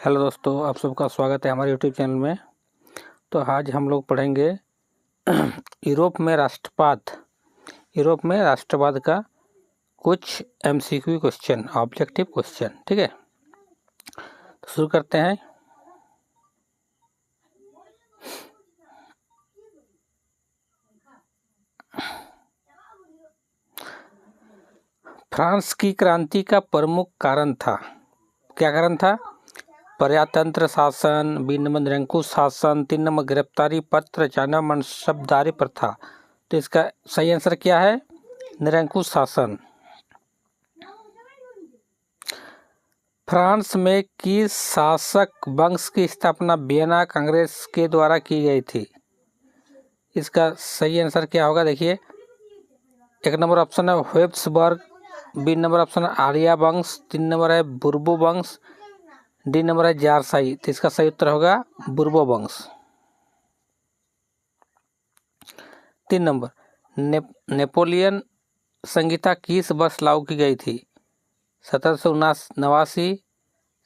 Hello दोस्तों, आप सबका स्वागत है हमारे यूट्यूब चैनल में। तो आज हम लोग पढ़ेंगे यूरोप में राष्ट्रवाद का कुछ एमसीक्यू क्वेश्चन, ऑब्जेक्टिव क्वेश्चन। ठीक है, तो शुरू करते हैं। फ्रांस की क्रांति का प्रमुख कारण था, क्या कारण था? प्रजातंत्र शासन, 2 नंबर निरंकुश शासन, 3 नंबर गिरफ्तारी पत्र, 4 नंबर मनसबदारी प्रथा। तो इसका सही आंसर क्या है? निरंकुश शासन। फ्रांस में किस शासक वंश की स्थापना वियना कांग्रेस के द्वारा की गई थी? इसका सही आंसर क्या होगा? देखिए, 1 नंबर ऑप्शन है हेब्सबर्ग, बी नंबर ऑप्शन है आर्या वंश, 3 नंबर है बुर्बो वंश, डी नंबर है जारसाई। तो इसका सही उत्तर होगा बुर्बो वंश। 3 नंबर नेपोलियन संहिता किस वर्ष लागू की गई थी? 1789,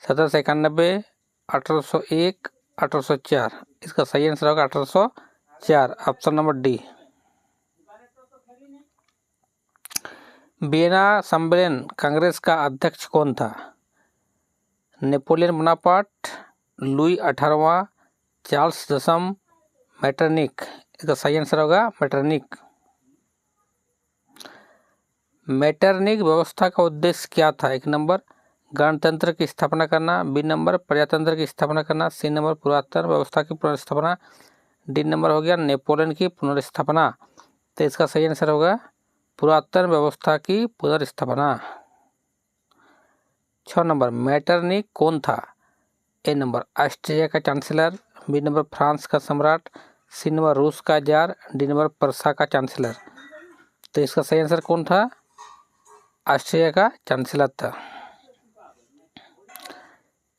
1791, 1801, 1804। इसका सही आंसर होगा 1804, ऑप्शन नंबर डी। वियना सम्मेलन कांग्रेस का अध्यक्ष कौन था? नेपोलियन बोनापार्ट, लुई 18वां, चार्ल्स दशम, मैटरनिक। इसका सही आंसर होगा मैटरनिक। मैटरनिक व्यवस्था का उद्देश्य क्या था? 1 नंबर गणतंत्र की स्थापना करना, बी नंबर प्रजातंत्र की स्थापना करना, सी नंबर पुरातन व्यवस्था की पुनर्स्थापना, डी नंबर हो गया नेपोलियन की पुनर्स्थापना। तो इसका सही आंसर होगा पुरातन व्यवस्था की पुनर्स्थापना। 6 नंबर मैटरनिक कौन था? ए नंबर ऑस्ट्रिया का चांसलर, बी नंबर फ्रांस का सम्राट, सी नंबर रूस का जार, डी नंबर पर्सा का चांसलर। तो इसका सही आंसर कौन था? ऑस्ट्रिया का चांसलर था।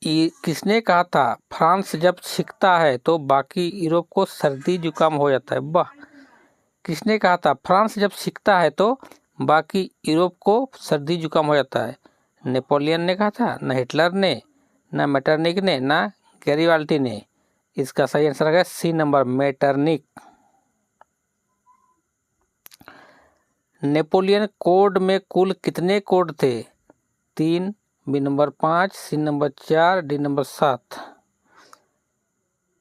किसने कहा था फ्रांस जब छिंकता है तो बाकी यूरोप को सर्दी जुकाम हो जाता है? वाह! किसने कहा था फ्रांस जब छिंकता है तो बाकी यूरोप को सर्दी जुकाम हो जाता है? नेपोलियन ने कहा था, ना हिटलर ने, ना मैटरनिक ने, ना गैरिबाल्डी ने। इसका सही आंसर है C number Metternich. Napoleon code में कुल कितने कोड थे? 3, B number 5, C number 4, D number 7।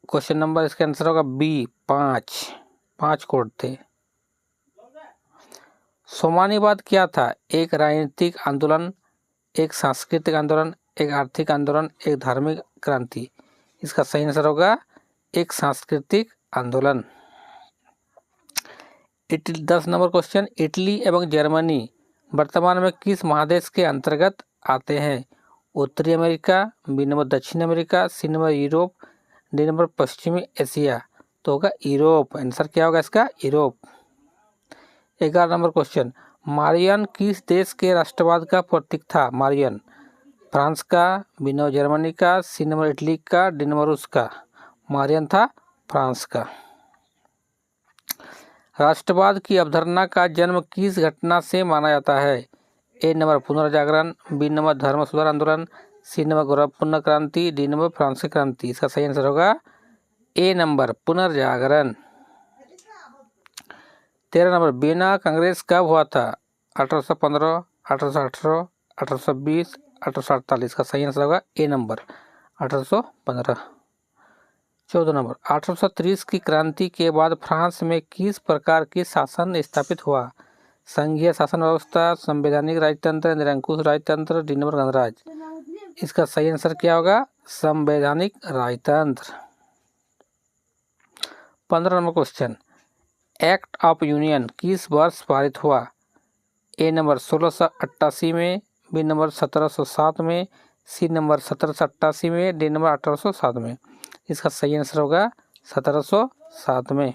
Question number इसका आंसर होगा बी 5 कोड थे। साम्यवाद क्या था? एक राजनीतिक आंदोलन, एक सांस्कृतिक आंदोलन, एक आर्थिक आंदोलन, एक धार्मिक क्रांति। इसका सही आंसर होगा एक सांस्कृतिक आंदोलन। 10 नंबर क्वेश्चन, इटली एवं जर्मनी वर्तमान में किस महादेश के अंतर्गत आते हैं? उत्तरी अमेरिका, बी नंबर दक्षिण America, C number Europe, D number पश्चिमी एशिया। तो होगा यूरोप। आंसर क्या होगा इसका? यूरोप। 11 नंबर क्वेश्चन, मारियन किस देश के राष्ट्रवाद का प्रतीक था? मारियन फ्रांस का, बी नंबर जर्मनी का, सी नंबर इटली का, डी नंबर रूस का। मारियन था फ्रांस का। राष्ट्रवाद की अवधारणा का जन्म किस घटना से माना जाता है? ए नंबर पुनर्जागरण, बी नंबर धर्म सुधार आंदोलन, सी नंबर गौरवपूर्ण क्रांति, डी नंबर फ्रांसीसी क्रांति। इसका सही आंसर होगा ए नंबर पुनर्जागरण। 13 नंबर वियना कांग्रेस कब हुआ था? 1815, 1818, 1820, 1848। का सही आंसर होगा ए नंबर 1815। 14 नंबर 1830 की क्रांति के बाद फ्रांस में किस प्रकार की शासन स्थापित हुआ? संघीय शासन व्यवस्था, संवैधानिक राजतंत्र, निरंकुश राजतंत्र, डी नंबर गणराज। इसका सही आंसर क्या होगा? संवैधानिक राजतंत्र। 15 number question, act of union किस वर्ष पारित हुआ? ए नंबर 1688 में, बी नंबर 1707 में, सी नंबर 1788 में, डी नंबर 1807 में। इसका सही आंसर होगा 1707 में।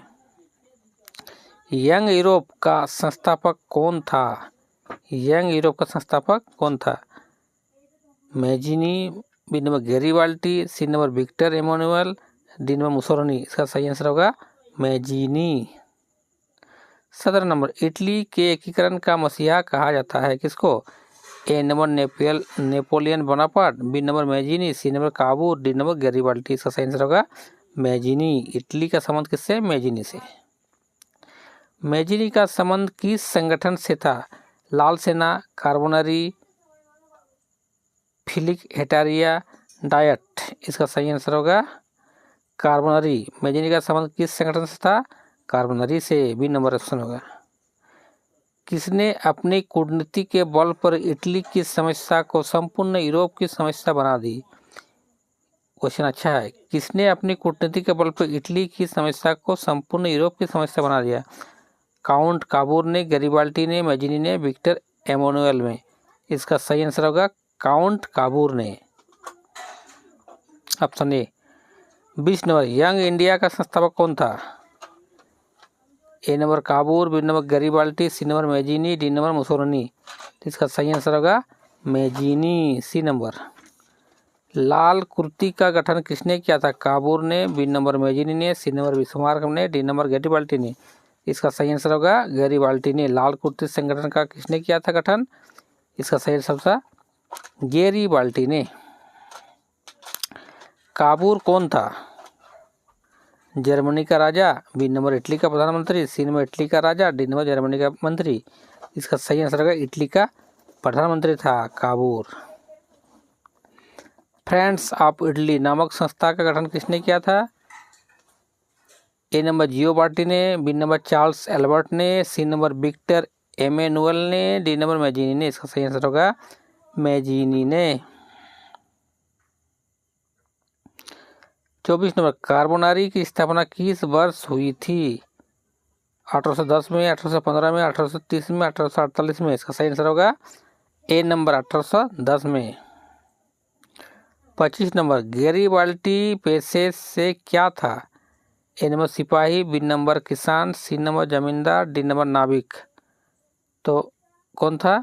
यंग यूरोप का संस्थापक कौन था? यंग यूरोप का संस्थापक कौन था? Mazzini, B number Garibaldi, C number Victor Emmanuel, D number Mussolini. इसका सही आंसर होगा मैजिनी। 17 नंबर इटली के एकीकरण का मसीहा कहा जाता है? किसको? A number Napoleon Bonaparte, B number Mazzini, C number Cavour, D number Garibaldi. इसका सही आंसर होगा मैजिनी। इटली का संबंध किससे? मैजिनी से। मैजिनी का संबंध किस संगठन से था? लाल सेना, कार्बोनरी, फिलिक हेटारिया, डायट। इसका सही आंसर होगा कार्बोनरी। मैजिनी का संबंध किस संगठन से था? कार्बोनरी से। बी नंबर ऑप्शन होगा। किसने अपनी कूटनीति के बल पर इटली की समस्या को संपूर्ण यूरोप की समस्या बना दी? क्वेश्चन अच्छा है। किसने अपनी कूटनीति के बल पर इटली की समस्या को संपूर्ण यूरोप की समस्या बना दिया? काउंट काबूर ने, गैरिबाल्डी ने, मैजिनी ने, विक्टर एमानुएल में। इसका सही आंसर होगा काउंट काबूर ने। Option A. 20 number, Young India का संस्थापक कौन था? A number Cavour, B number Garibaldi, C number Mazzini, D number Mussolini. इसका सही आंसर होगा मैजिनी, सी नंबर। लाल कुर्ती का गठन किसने किया था? काबूर ने, बी नंबर मैजिनी ने, सी नंबर बिस्मार्क ने, डी नंबर गैरिबाल्डी ने। इसका सही आंसर होगा गैरिबाल्डी ने। लाल कुर्ती संगठन का किसने किया था गठन? इसका सही आंसर था गैरिबाल्डी ने। काबूर कौन था? जर्मनी का राजा, बी नंबर इटली का प्रधानमंत्री, सी नंबर इटली का राजा, डी नंबर जर्मनी का मंत्री। इसका सही आंसर होगा इटली का प्रधानमंत्री था काबूर। फ्रेंड्स ऑफ इटली नामक संस्था का गठन किसने किया था? ए नंबर जियोबार्टी ने, बी नंबर चार्ल्स एल्बर्ट ने, सी नंबर विक्टर एमेनुअल ने, डी नंबर मैजिनी ने। इसका सही आंसर होगा मैजिनी ने। 24 नंबर, कार्बोनारी की स्थापना किस वर्ष हुई थी? 1810 में, 1815 में, 1830 में, 1848 में। इसका सही आंसर होगा ए नंबर 1810 में। 25 नंबर, गैरिबाल्डी पेशे से क्या था? ए नंबर सिपाही, बी नंबर किसान, सी नंबर जमींदार, डी नंबर नाविक। तो कौन था?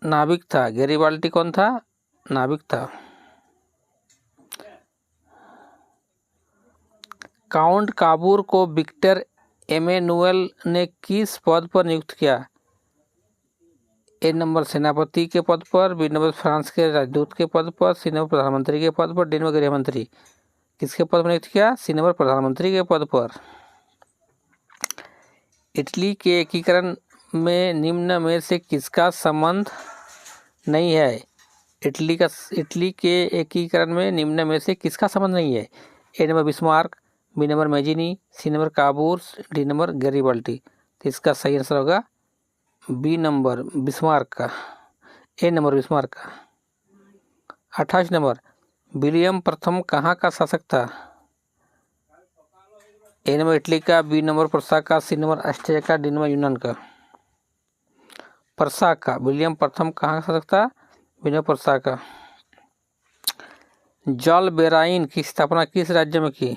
नाविक था। गैरिबाल्डी कौन था? नाविक था। काउंट काबूर को विक्टर एमेनुएल ने किस पद पर नियुक्त किया? ए नंबर सेनापति के पद पर, बी नंबर फ्रांस के राजदूत के पद पर, सी नंबर प्रधानमंत्री के पद पर, डी नंबर गृह मंत्री। किसके पद पर नियुक्त किया? सी नंबर प्रधानमंत्री के पद पर। इटली के एकीकरण में निम्न में से किसका संबंध नहीं है? इटली के एकीकरण में निम्न में से किसका संबंध नहीं है? A number Bismarck, B number Mazzini, C number Cavour, D number Garibaldi. तो इसका सही आंसर होगा बी नंबर बिस्मार्क का। ए नंबर बिस्मार्क का। 28 नंबर, विलियम प्रथम कहाँ का शासक था? ए नंबर इटली का, बी नंबर प्रसा का, सी नंबर ऑस्ट्रिया का, डी नंबर यूनान का। प्रसा का। विलियम प्रथम कहाँ का शासक था? बी नंबर प्रसा का। जल बेराइन की स्थापना किस राज्य में की?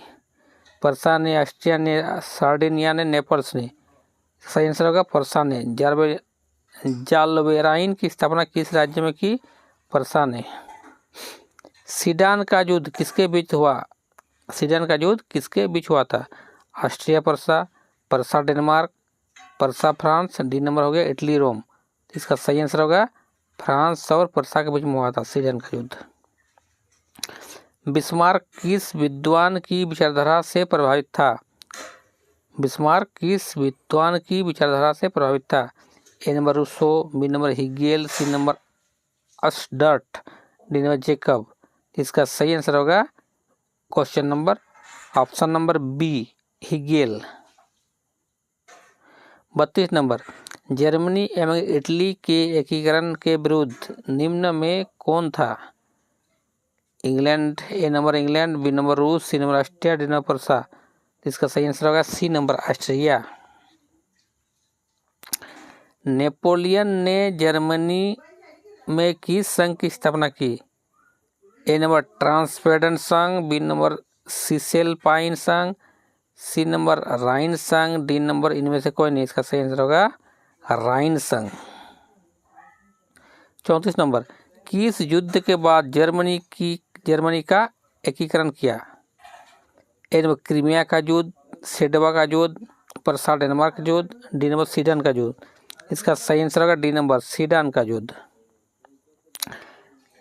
प्रसा ने, ऑस्ट्रिया ने, सार्डिनिया ने, नेपल्स ने। सही आंसर होगा प्रसा ने। जालबेराइन की स्थापना किस राज्य में की? प्रसा ने। सीडान का युद्ध किसके बीच हुआ? सीडान का युद्ध किसके बीच हुआ था? Austria Prussia, Prussia Denmark, Prussia France, D number हो गया इटली रोम। इसका सही आंसर होगा फ्रांस और प्रसा के बीच में हुआ था सीडान का युद्ध। बिस्मार्क किस विद्वान की विचारधारा से प्रभावित था? बिस्मार्क किस विद्वान की विचारधारा से प्रभावित था? A number Rousseau, B number Hegel, C number अस्डर्ट, डी नंबर जेकब। इसका सही आंसर होगा question number option number B Hegel. 32 number, Germany एवं इटली के एकीकरण के विरुद्ध निम्न में कौन था? England. A number England, B number रूस, C number Austria, D number Prussia. इसका सही आंसर होगा सी नंबर ऑस्ट्रिया। नेपोलियन ने जर्मनी में किस संघ की स्थापना की? ए नंबर ट्रांसपेडन संघ, बी नंबर सिसेल पाइन संघ, सी नंबर राइन संघ, डी नंबर इनमें से कोई नहीं। इसका सही आंसर होगा राइन संघ। 34 नंबर, किस युद्ध के बाद जर्मनी का एकीकरण किया? ए नंबर क्रीमिया का युद्ध, सेडवा का युद्ध, प्रसा डेनमार्क का युद्ध, डी नंबर सीडन का युद्ध। इसका सही आंसर होगा डी नंबर, सीडान का युद्ध।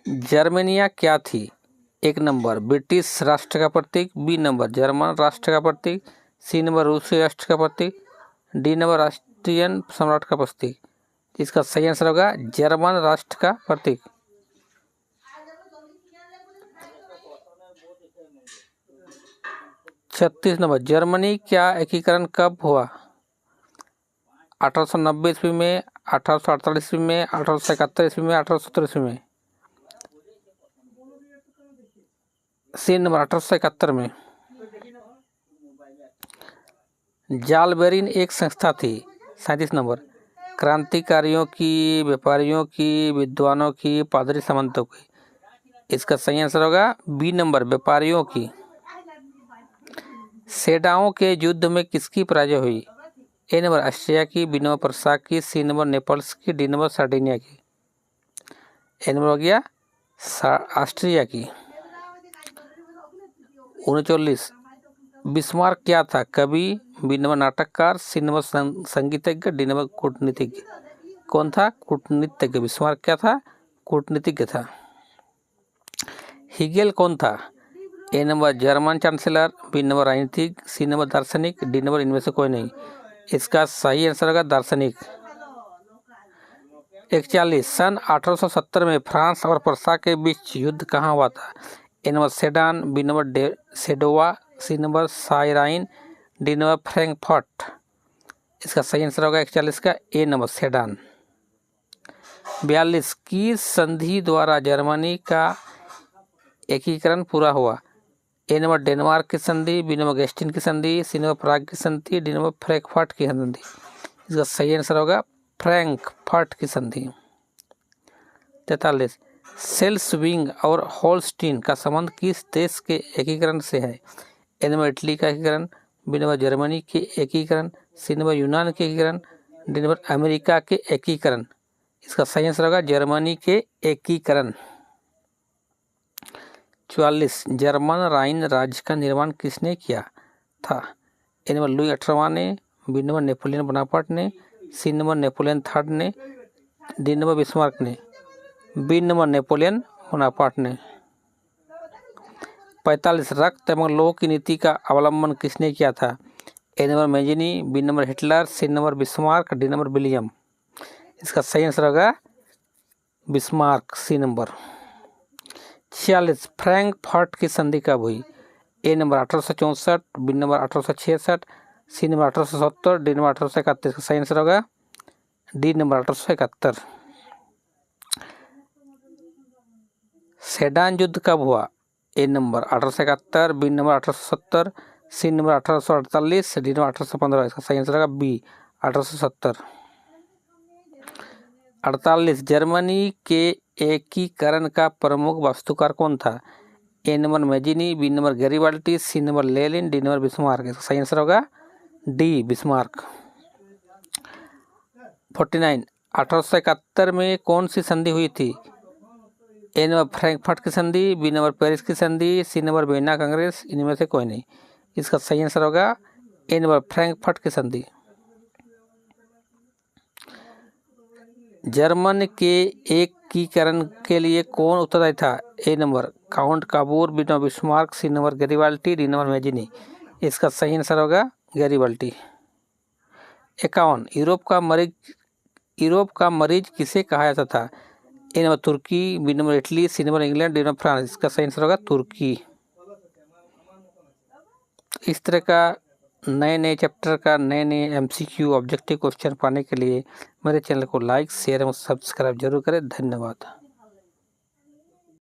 जर्मनिया क्या थी? एक नंबर ब्रिटिश राष्ट्र का प्रतीक, बी नंबर जर्मन राष्ट्र का प्रतीक, सी नंबर रूसी राष्ट्र का प्रतीक, डी नंबर राष्ट्रीय सम्राट का प्रतीक। इसका सही आंसर होगा जर्मन राष्ट्र का प्रतीक। 36 नंबर जर्मनी का एकीकरण कब हुआ? 1890 ईस्वी में, 1848 ईस्वी में, 1871 ईस्वी में, 1870 ईस्वी में। सी नंबर 1871 में। जालबेरिन एक संस्था थी। 37 नंबर क्रांतिकारियों की, व्यापारियों की, विद्वानों की, पादरी सामंतों की। इसका सही आंसर होगा बी नंबर व्यापारियों की। सेडाओं के युद्ध में किसकी पराजय हुई? ए नंबर ऑस्ट्रिया की, बी नंबर प्रसा की, सी नंबर नेपल्स की, डी नंबर सार्डिनिया की। ए नंबर हो गया ऑस्ट्रिया की। 39 बिस्मार्क क्या था? कवि, बी नंबर नाटककार, सी नंबर संगीतज्ञ, डी नंबर कूटनीतिज्ञ। कौन था? कूटनीतिज्ञ। बिस्मार्क क्या था? कूटनीतिज्ञ था। हिगेल कौन था? A number German chancellor, B number राजनीतिक, सी नंबर दार्शनिक, डी नंबर इनमें से कोई नहीं। इसका सही आंसर होगा दार्शनिक। 41 सन 1870 में फ्रांस और प्रसा के बीच युद्ध कहाँ हुआ था? A number Sedan, B number Sadowa, C number साइराइन, डी नंबर फ्रैंकफर्ट। इसका सही आंसर होगा 41 का ए नंबर सेडान। 42 किस संधि द्वारा जर्मनी का एकीकरण पूरा हुआ? ए नंबर डेनमार्क की संधि, बी नंबर गेस्टिन की संधि, सी नंबर प्राग की संधि, डी नंबर फ्रैंकफर्ट की संधि। इसका सही आंसर होगा फ्रैंकफर्ट की संधि। 43 सेल्सविंग और होल्स्टीन का संबंध किस देश के एकीकरण से है? ए नंबर इटली का एकीकरण, बी नंबर जर्मनी के एकीकरण, सी नंबर यूनान के एकीकरण, डी नंबर अमेरिका के एकीकरण। इसका सही आंसर होगा जर्मनी के एकीकरण। 44 जर्मन राइन राज्य का निर्माण किसने किया था? ए नंबर लुई 18वां ने, बी नंबर नेपोलियन बोनापार्ट ने, सी नंबर नेपोलियन थर्ड ने, डी नंबर बिस्मार्क ने, बी नंबर नेपोलियन बोनापार्ट ने। 45 रक्त एवं लोह की नीति का अवलंबन किसने किया था? A number Mazzini, B number Hitler, C number Bismarck, D number William. इसका सही आंसर होगा बिस्मार्क, सी नंबर। 46 फ्रैंकफर्ट की संधि कब हुई? A number 1864, B number 1866, C number 1870, D number 1871। का सही आंसर होगा डी नंबर 1871। सेडान युद्ध कब हुआ? A number 1871, B number 1870, C number 1848, D number 1815। इसका सही आंसर होगा बी 1870। 48 जर्मनी के एकीकरण का प्रमुख वास्तुकार कौन था? A number Mazzini, B number Garibaldi, C number Lenin, D number Bismarck. इसका सही आंसर होगा डी बिस्मार्क। 49 1871 में कौन सी संधि हुई थी? ए नंबर फ्रैंकफर्ट की संधि, बी नंबर पेरिस की संधि, सी नंबर वियना कांग्रेस, इनमें से कोई नहीं। इसका सही आंसर होगा ए नंबर फ्रैंकफर्ट की संधि। जर्मन के एकीकरण के लिए कौन उत्तरदायी था? A number count Cavour, B number Bismarck, C number Garibaldi, D number Mazzini. इसका सही आंसर होगा गैरिबाल्डी। 51 यूरोप का मरीज किसे कहा जाता था? A number Turkey, B number Italy, C number England, D number France. इसका सही आंसर होगा तुर्की। इस तरह का नए चैप्टर का नए MCQ ऑब्जेक्टिव क्वेश्चन पाने के लिए मेरे चैनल को लाइक, शेयर एवं सब्सक्राइब जरूर करें। धन्यवाद।